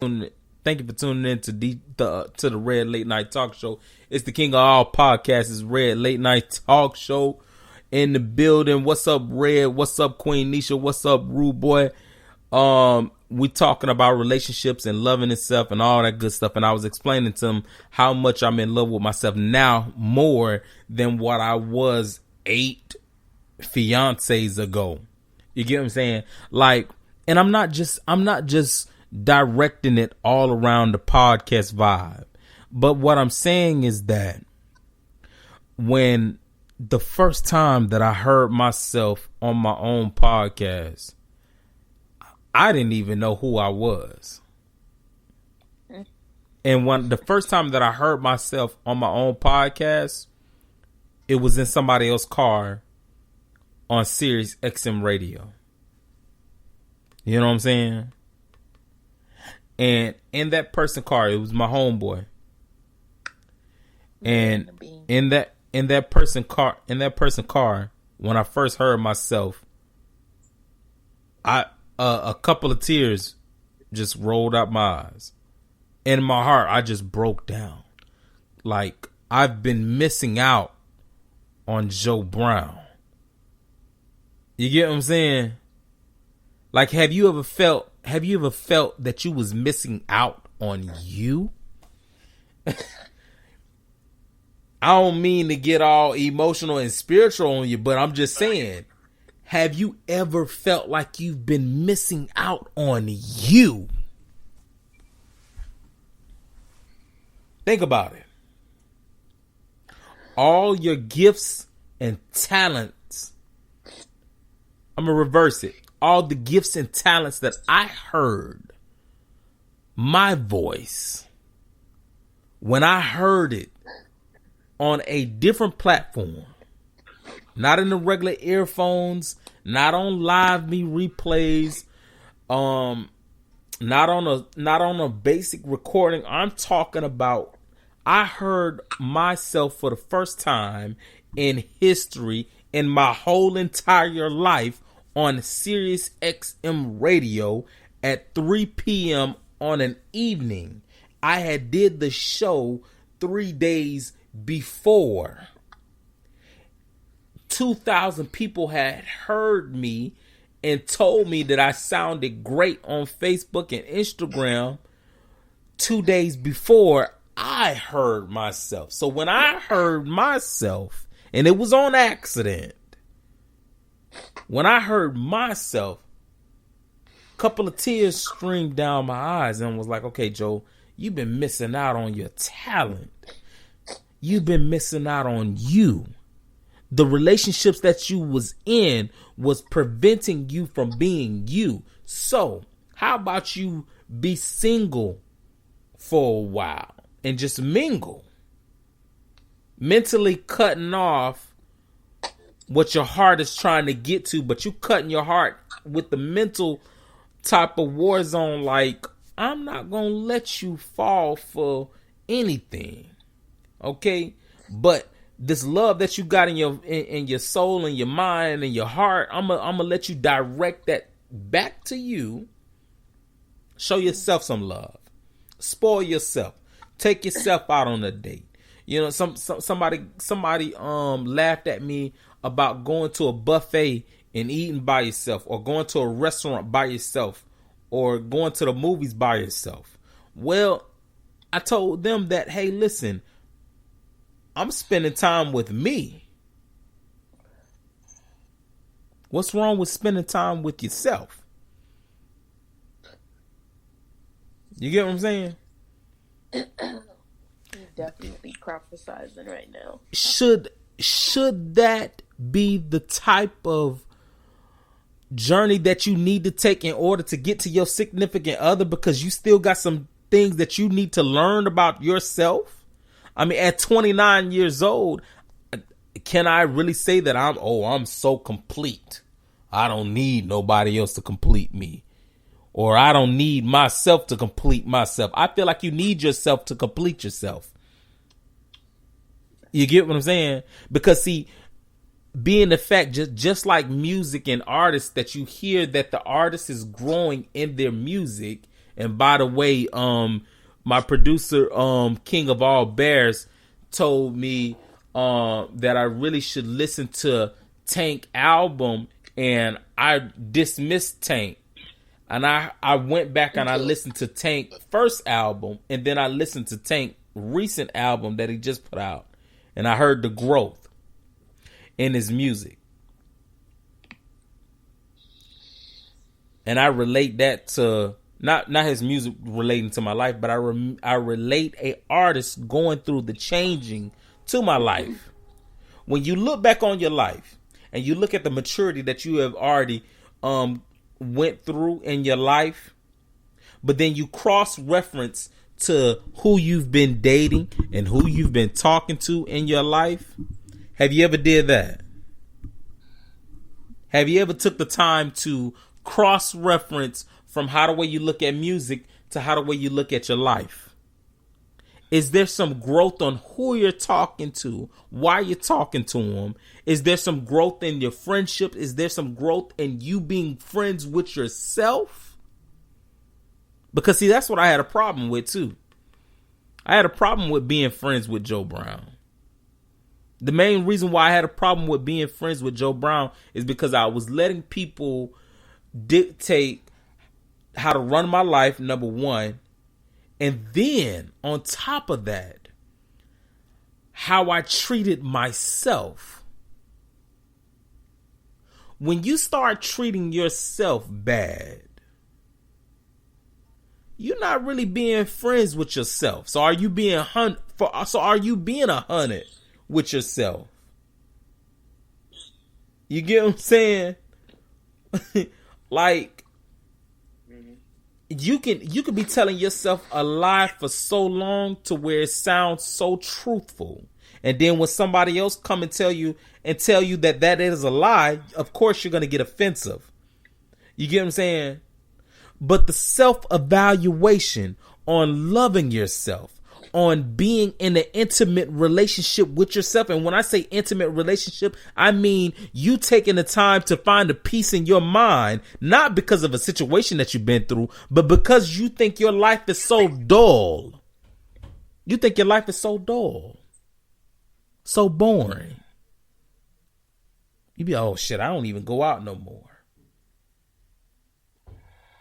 Thank you for tuning in to the Red Late Night Talk Show. It's the king of all podcasts. It's Red Late Night Talk Show in the building. What's up, Red? What's up, Queen Nisha? What's up, Rude Boy? We talking about relationships and loving itself and all that good stuff. And I was explaining to him how much I'm in love with myself now more than what I was 8 fiancés ago. You get what I'm saying? Like, and I'm not just directing it all around the podcast vibe. But what I'm saying is that when the first time that I heard myself on my own podcast, I didn't even know who I was. And when the first time that I heard myself on my own podcast, it was in somebody else's car on Sirius XM radio. You know what I'm saying? And in that person's car, it was my homeboy. And in that person's car, when I first heard myself, a couple of tears just rolled out my eyes. In my heart, I just broke down. Like, I've been missing out on Joe Brown. You get what I'm saying? Like, have you ever felt that you was missing out on you? I don't mean to get all emotional and spiritual on you, but I'm just saying, have you ever felt like you've been missing out on you? Think about it. All your gifts and talents. I'm going to reverse it. All the gifts and talents that I heard, my voice, when I heard it on a different platform, not in the regular earphones, not on Live Me replays, not on a basic recording. I'm talking about, I heard myself for the first time in history in my whole entire life on Sirius XM radio at 3 p.m. on an evening. I had did the show 3 days before. 2,000 people had heard me and told me that I sounded great on Facebook and Instagram 2 days before I heard myself. So when I heard myself, and it was on accident, when I heard myself, a couple of tears streamed down my eyes and was like, okay, Joe, you've been missing out on your talent. You've been missing out on you. The relationships that you was in was preventing you from being you. So how about you be single for a while and just mingle? Mentally cutting off what your heart is trying to get to, but you cutting your heart with the mental type of war zone. Like, I'm not going to let you fall for anything. Okay. But this love that you got in your soul and your mind and your heart, I'm gonna let you direct that back to you. Show yourself some love. Spoil yourself. Take yourself out on a date. You know, somebody laughed at me about going to a buffet and eating by yourself, or going to a restaurant by yourself, or going to the movies by yourself. Well, I told them that, hey, listen, I'm spending time with me. What's wrong with spending time with yourself? You get what I'm saying? You're definitely prophesizing right now. Should that be the type of journey that you need to take in order to get to your significant other, because you still got some things that you need to learn about yourself? I mean, at 29 years old, can I really say that I'm so complete? I don't need nobody else to complete me. Or I don't need myself to complete myself. I feel like you need yourself to complete yourself. You get what I'm saying? Because see, being the fact, just like music and artists, that you hear that the artist is growing in their music And by the way, my producer, King of All Bears, told me that I really should listen to Tank album, and I dismissed Tank. And I went back and I listened to Tank first album, and then I listened to Tank recent album that he just put out. And I heard the growth in his music. And I relate that to not his music relating to my life, but I relate a artist going through the changing to my life. When you look back on your life and you look at the maturity that you have already went through in your life, but then you cross-reference to who you've been dating and who you've been talking to in your life. Have you ever did that? Have you ever took the time to cross-reference from how the way you look at music to how the way you look at your life? Is there some growth on who you're talking to, why you're talking to them? Is there some growth in your friendship? Is there some growth in you being friends with yourself? Because see, that's what I had a problem with too. I had a problem with being friends with Joe Brown. The main reason why I had a problem with being friends with Joe Brown is because I was letting people dictate how to run my life, number one. And then on top of that, how I treated myself. When you start treating yourself bad, you're not really being friends with yourself. So are you being a hundred with yourself? You get what I'm saying? Like, you can be telling yourself a lie for so long to where it sounds so truthful, and then when somebody else come and tell you that that is a lie, of course you're gonna get offensive. You get what I'm saying? But the self-evaluation on loving yourself, on being in an intimate relationship with yourself. And when I say intimate relationship, I mean you taking the time to find a peace in your mind, not because of a situation that you've been through, but because you think your life is so dull. You think your life is so dull, so boring. You be, oh shit, I don't even go out no more.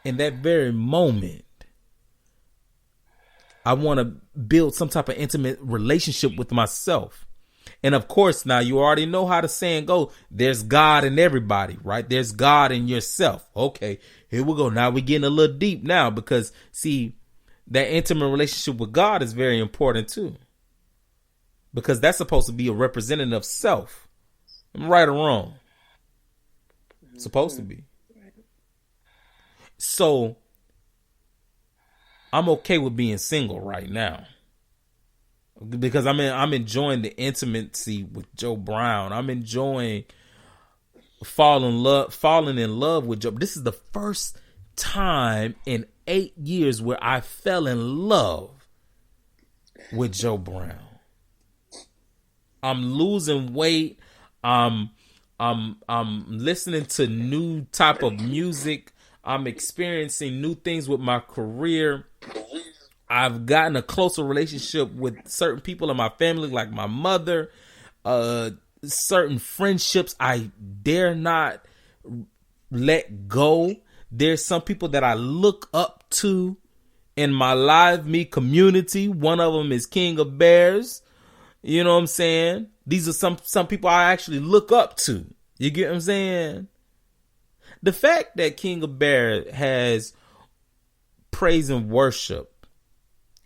In that very moment, I want to build some type of intimate relationship with myself. And of course, now you already know how the saying go. There's God in everybody, right? There's God in yourself. Okay, here we go. Now we're getting a little deep now because, see, that intimate relationship with God is very important too. Because that's supposed to be a representative of self. Am I right or wrong? It's supposed to be. So I'm okay with being single right now because I'm enjoying the intimacy with Joe Brown. I'm enjoying falling in love with Joe. This is the first time in 8 years where I fell in love with Joe Brown. I'm losing weight. I'm listening to new type of music. I'm experiencing new things with my career. I've gotten a closer relationship with certain people in my family, like my mother. Certain friendships I dare not let go. There's some people that I look up to in my Live Me community. One of them is King of Bears. You know what I'm saying? These are some people I actually look up to. You get what I'm saying? The fact that King of Bear has praise and worship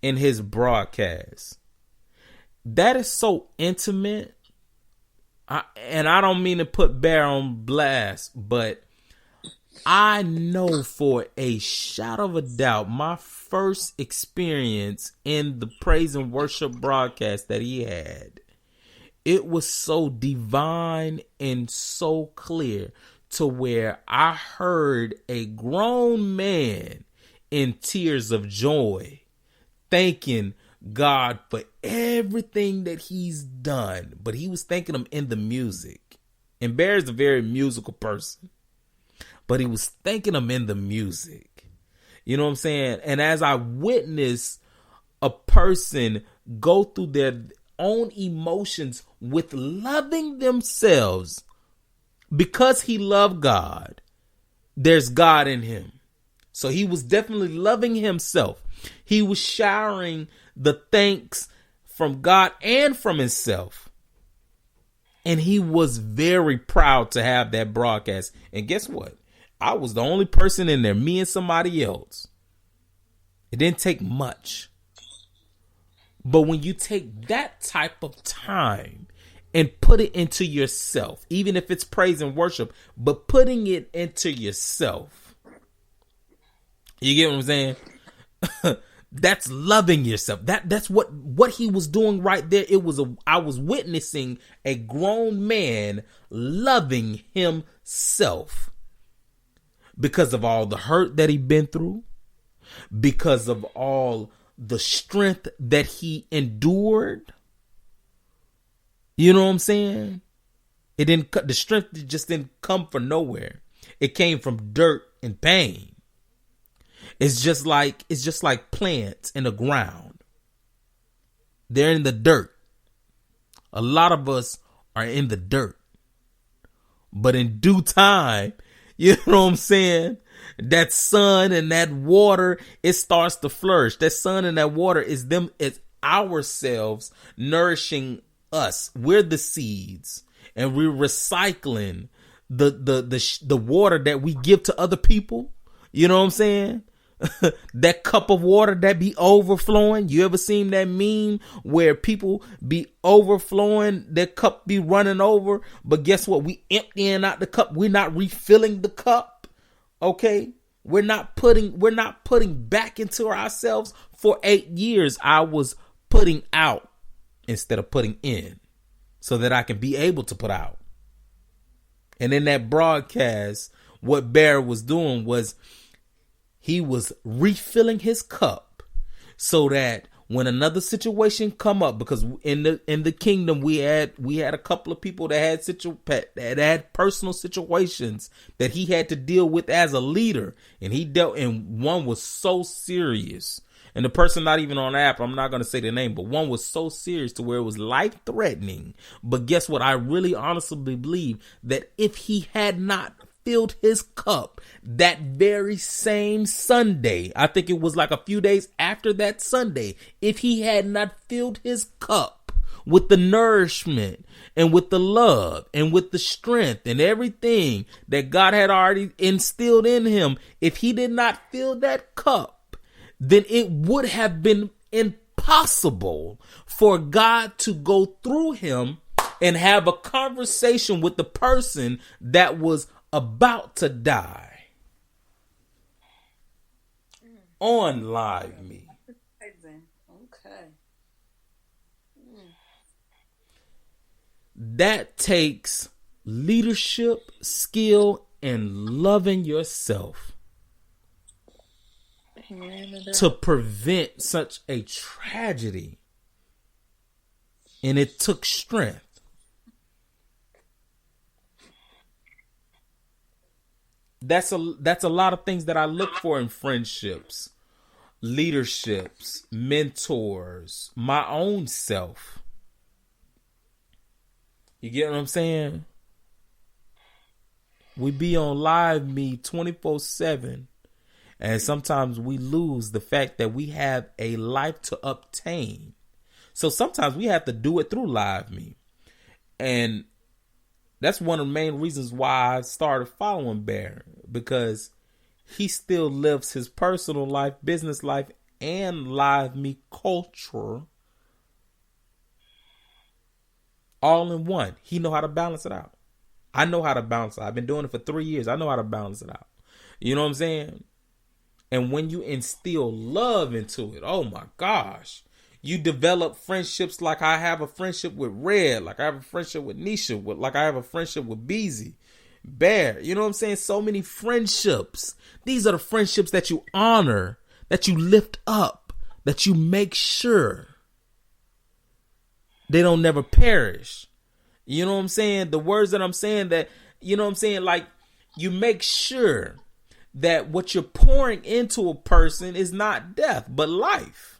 in his broadcast, that is so intimate. And I don't mean to put Bear on blast, but I know for a shot of a doubt, my first experience in the praise and worship broadcast that he had, it was so divine and so clear to where I heard a grown man in tears of joy thanking God for everything that he's done. But he was thanking him in the music. And Bear is a very musical person. But he was thanking him in the music. You know what I'm saying? And as I witness a person go through their own emotions with loving themselves because he loved God, there's God in him. So he was definitely loving himself. He was showering the thanks from God and from himself. And he was very proud to have that broadcast. And guess what? I was the only person in there, me and somebody else. It didn't take much. But when you take that type of time and put it into yourself, even if it's praise and worship, but putting it into yourself, you get what I'm saying? That's loving yourself. That's what he was doing right there. I was witnessing a grown man loving himself because of all the hurt that he'd been through, because of all the strength that he endured. You know what I'm saying? The strength just didn't come from nowhere. It came from dirt and pain. It's just like plants in the ground. They're in the dirt. A lot of us are in the dirt. But in due time, you know what I'm saying? That sun and that water, it starts to flourish. That sun and that water it's ourselves nourishing us. We're the seeds, and we're recycling the water that we give to other people. You know what I'm saying? That cup of water that be overflowing. You ever seen that meme where people be overflowing, their cup be running over, but guess what? We emptying out the cup. We're not refilling the cup. Okay? We're not putting back into ourselves. For 8 years, I was putting out instead of putting in so that I can be able to put out. And in that broadcast, what Barry was doing was he was refilling his cup so that when another situation come up, because in the kingdom we had a couple of people that had personal situations that he had to deal with as a leader, and one was so serious, and the person not even on the app, I'm not going to say the name, but one was so serious to where it was life threatening. But guess what? I really honestly believe that if he had not filled his cup that very same Sunday, I think it was like a few days after that Sunday, if he had not filled his cup with the nourishment and with the love and with the strength and everything that God had already instilled in him, if he did not fill that cup, then it would have been impossible for God to go through him and have a conversation with the person that was about to die on Live Me. Okay. That takes leadership, skill, and loving yourself to prevent such a tragedy. And it took strength. That's a lot of things that I look for in friendships, leaderships, mentors, my own self. You get what I'm saying? We be on Live Me 24/7, and sometimes we lose the fact that we have a life to obtain. So sometimes we have to do it through Live Me. And that's one of the main reasons why I started following Bear, because he still lives his personal life, business life, and Live Me culture all in one. He know how to balance it out. I know how to balance it. I've been doing it for 3 years. I know how to balance it out. You know what I'm saying? And when you instill love into it, oh my gosh, you develop friendships like I have a friendship with Red, like I have a friendship with Nisha, like I have a friendship with Beezy, Bear. You know what I'm saying? So many friendships. These are the friendships that you honor, that you lift up, that you make sure they don't never perish. You know what I'm saying? The words that I'm saying that, you know what I'm saying? Like, you make sure that what you're pouring into a person is not death, but life.